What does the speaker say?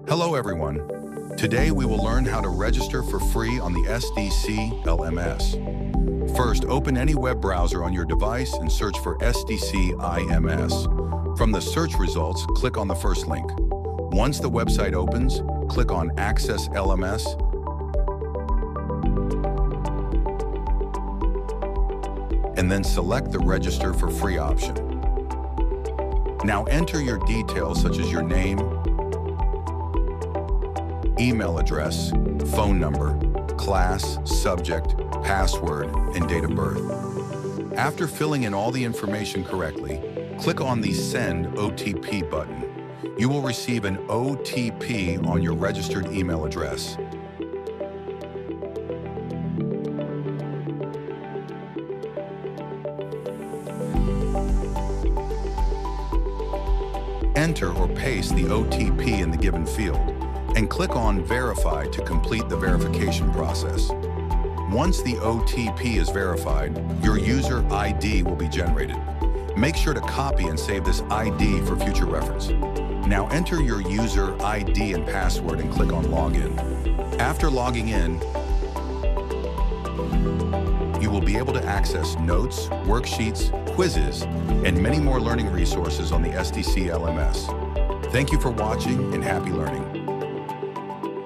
Hello everyone. Today we will learn how to register for free on the SDC LMS. First, open any web browser on your device and search for SDCIMS. From the search results, click on the first link. Once the website opens, click on Access LMS and then select the Register for Free option. Now enter your details such as your name, email address, phone number, class, subject, password, and date of birth. After filling in all the information correctly, click on the Send OTP button. You will receive an OTP on your registered email address. Enter or paste the OTP in the given field, and click on Verify to complete the verification process. Once the OTP is verified, your user ID will be generated. Make sure to copy and save this ID for future reference. Now enter your user ID and password and click on Login. After logging in, you will be able to access notes, worksheets, quizzes, and many more learning resources on the SDC LMS. Thank you for watching and happy learning.